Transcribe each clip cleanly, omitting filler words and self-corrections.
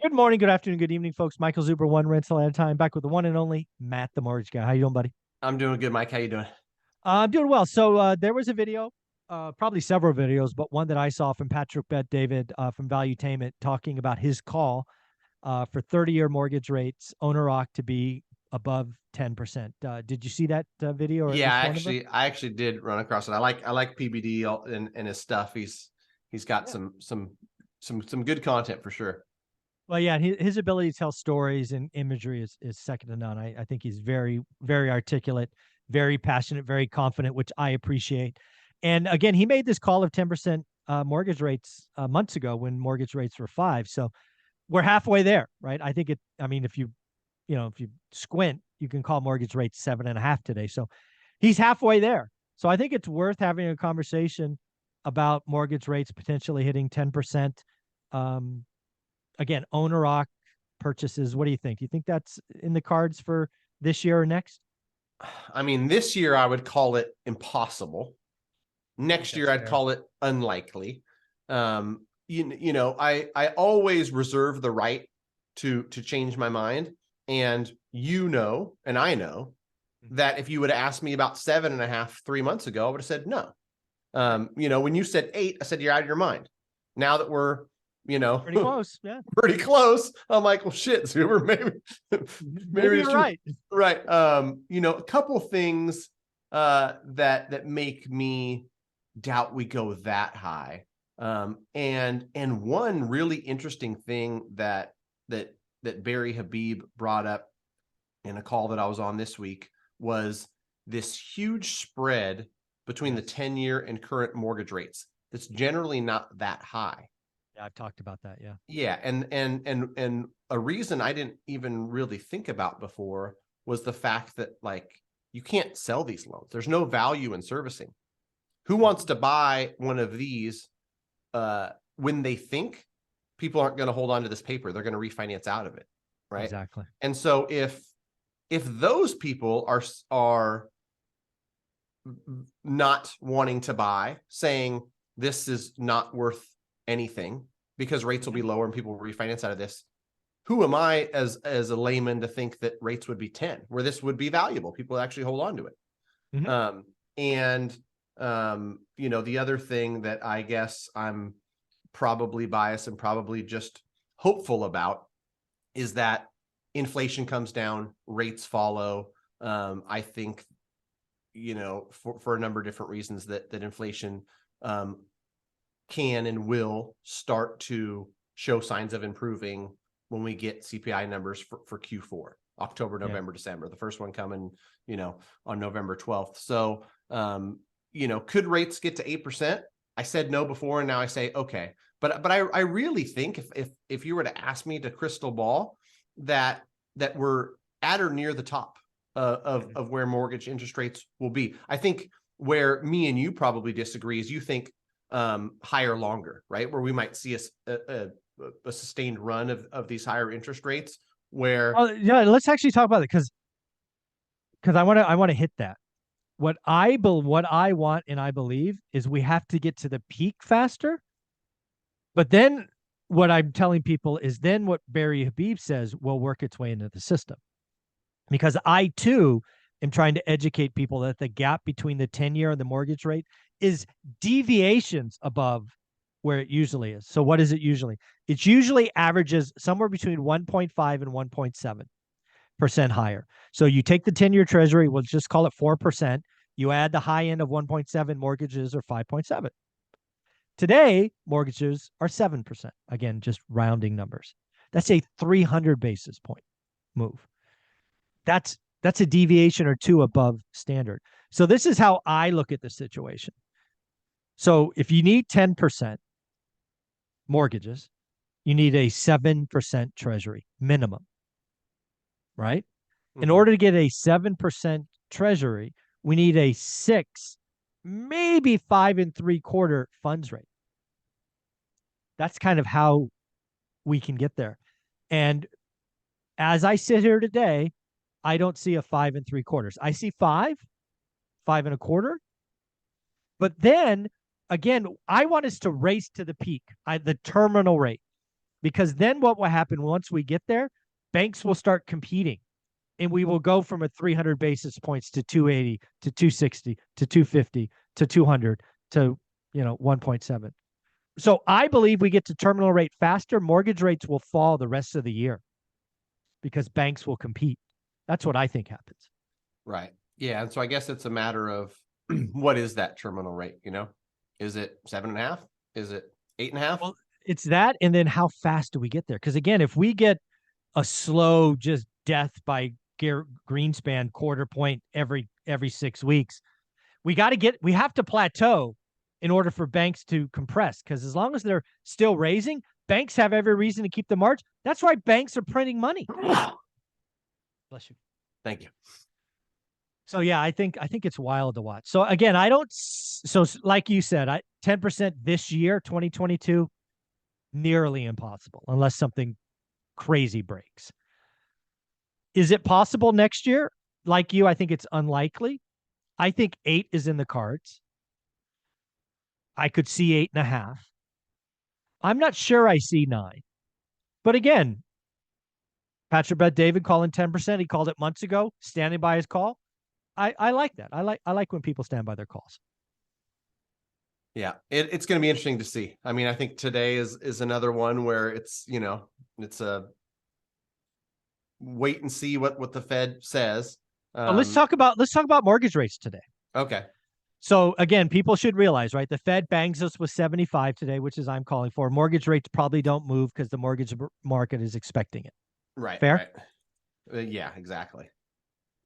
Good morning, good afternoon, good evening, folks. Michael Zuber, one rental at a time, back with the one and only Matt, the mortgage guy. How you doing, buddy? I'm doing good, Mike. How you doing? I'm doing well. There was a video, probably several videos, but one that I saw from Patrick Bet David from Valuetainment talking about his call for 30-year mortgage rates, owner occ to be above 10%. Did you see that video, or at Yeah, least I one of them? actually, I actually did run across it. I like PBD and his stuff. He's got Yeah. some good content for sure. Well, yeah, his ability to tell stories and imagery is second to none. I think he's very, very articulate, very passionate, very confident, which I appreciate. And again, he made this call of 10% mortgage rates months ago when mortgage rates were 5. So we're halfway there, right? I mean, if you squint, you can call mortgage rates 7.5 today. So he's halfway there. So I think it's worth having a conversation about mortgage rates potentially hitting 10%. Um, Again, owner occ purchases. What do you think? Do you think that's in the cards for this year or next? I mean, this year I would call it impossible. I think Next year that's I'd fair. call it unlikely. I always reserve the right to change my mind, and and I know Mhm. that if you would have asked me about 7.5 3 months ago, I would have said no. Right. When you said 8, I said you're out of your mind. Now that we're, you know, Pretty close. Yeah. pretty close, I'm like, well, shit, Zuber, maybe Maybe it's you're true, right. right? A couple things that make me doubt we go that high. And one really interesting thing that Barry Habib brought up in a call that I was on this week was this huge spread between the Yes. 10-year and current mortgage rates. That's generally not that high. Yeah, I've talked about that. Yeah. Yeah, and a reason I didn't even really think about before was the fact that, like, you can't sell these loans. There's no value in servicing. Who wants Mhm. to buy one of these when they think people aren't going to hold on to this paper? They're going to refinance out of it, right? Exactly. And so if those people are not wanting to buy, saying this is not worth anything because rates will Mhm. be lower and people will refinance out of this, who am I as a layman to think that rates would be 10, where this would be valuable? People would actually hold on to it. Mhm. And the other thing that I guess I'm probably biased and probably just hopeful about is that inflation comes down, rates follow. I think, for a number of different reasons that inflation um, can and will start to show signs of improving when we get CPI numbers for Q4, October, Yeah. November, December. The first one coming, on November 12th. So, could rates get to 8%? I said no before, and now I say okay. But I really think if you were to ask me to crystal ball that we're at or near the top of Mhm. of where mortgage interest rates will be. I think where me and you probably disagree is you think higher longer, right? Where we might see a sustained run of these higher interest rates where Oh, yeah. Let's actually talk about it because I want to hit that. What I want and I believe is we have to get to the peak faster. But then what I'm telling people is then what Barry Habib says will work its way into the system. Because I too am trying to educate people that the gap between the 10-year and the mortgage rate is deviations above where it usually is. So what is it usually? It usually averages somewhere between 1.5 and 1.7% higher. So you take the 10-year treasury, we'll just call it 4%. You add the high end of 1.7, mortgages are 5.7. Today, mortgages are 7%. Again, just rounding numbers. That's a 300 basis point move. That's a deviation or two above standard. So this is how I look at the situation. So if you need 10% mortgages, you need a 7% treasury minimum, right? In Mhm. order to get a 7% treasury, we need a 6, maybe 5.75 funds rate. That's kind of how we can get there. And as I sit here today, I don't see a 5.75. I see 5.25. But then again, I want us to race to the peak, the terminal rate. because then what will happen once we get there, banks will start competing, and we will go from a 300 basis points to 280 to 260 to 250 to 200 to 1.7. So I believe we get to terminal rate faster. Mortgage rates will fall the rest of the year because banks will compete. That's what I think happens. Right. Yeah. And so I guess it's a matter of what is that terminal rate? Is it 7.5? Is it 8.5? Well, it's that, and then how fast do we get there? Because again, if we get a slow just death by Greenspan quarter point every 6 weeks, we have to plateau in order for banks to compress. Because as long as they're still raising, banks have every reason to keep the margin. That's why banks are printing money. Bless you. Thank you. So yeah, I think it's wild to watch. So again, so like you said, 10% this year, 2022, nearly impossible unless something crazy breaks. Is it possible next year? Like you, I think it's unlikely. I think 8 is in the cards. I could see 8.5. I'm not sure I see 9. But again, Patrick Bet David calling 10%. He called it months ago, standing by his call. I like that. I like when people stand by their calls. Yeah, it's going to be interesting to see. I mean, I think today is another one where it's it's a wait and see what the Fed says. Let's talk about mortgage rates today. Okay. So again, people should realize, right? The Fed bangs us with 75 today, which is I'm calling for. Mortgage rates probably don't move because the mortgage market is expecting it. Right. Fair? Right. Yeah, exactly.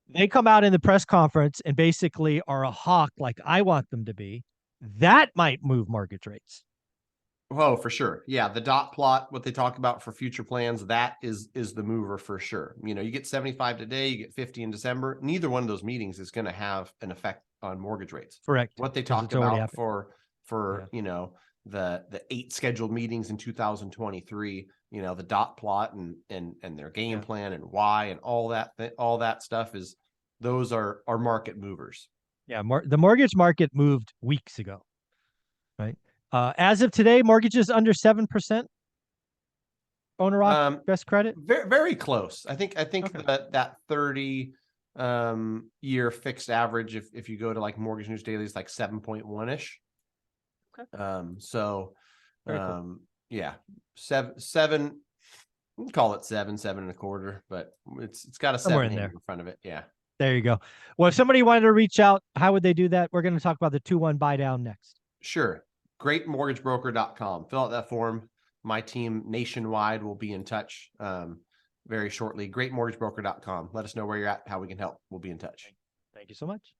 They come out in the press conference and basically are a hawk like I want them to be. That might move mortgage rates. Oh, for sure. Yeah, the dot plot, what they talk about for future plans, that is the mover for sure. You get 75 today, you get 50 in December. Neither one of those meetings is going to have an effect on mortgage rates. Correct. What they talk about for the 8 scheduled meetings in 2023, the dot plot and their game plan and why and all that stuff those are market movers. Yeah, the mortgage market moved weeks ago, right? As of today, mortgages under 7%. Owner best credit. Very, very close. I think Okay. that 30 year fixed average, if you go to like Mortgage News Daily, is like 7.1-ish. Okay. So Cool. yeah, seven, call it 7.25, but it's got a Somewhere 7 in there in front of it. Yeah. There you go. Well, if somebody wanted to reach out, how would they do that? We're going to talk about the 2-1 buy down next. Sure. Greatmortgagebroker.com. Fill out that form. My team nationwide will be in touch very shortly. Greatmortgagebroker.com. Let us know where you're at, how we can help. We'll be in touch. Thank you so much.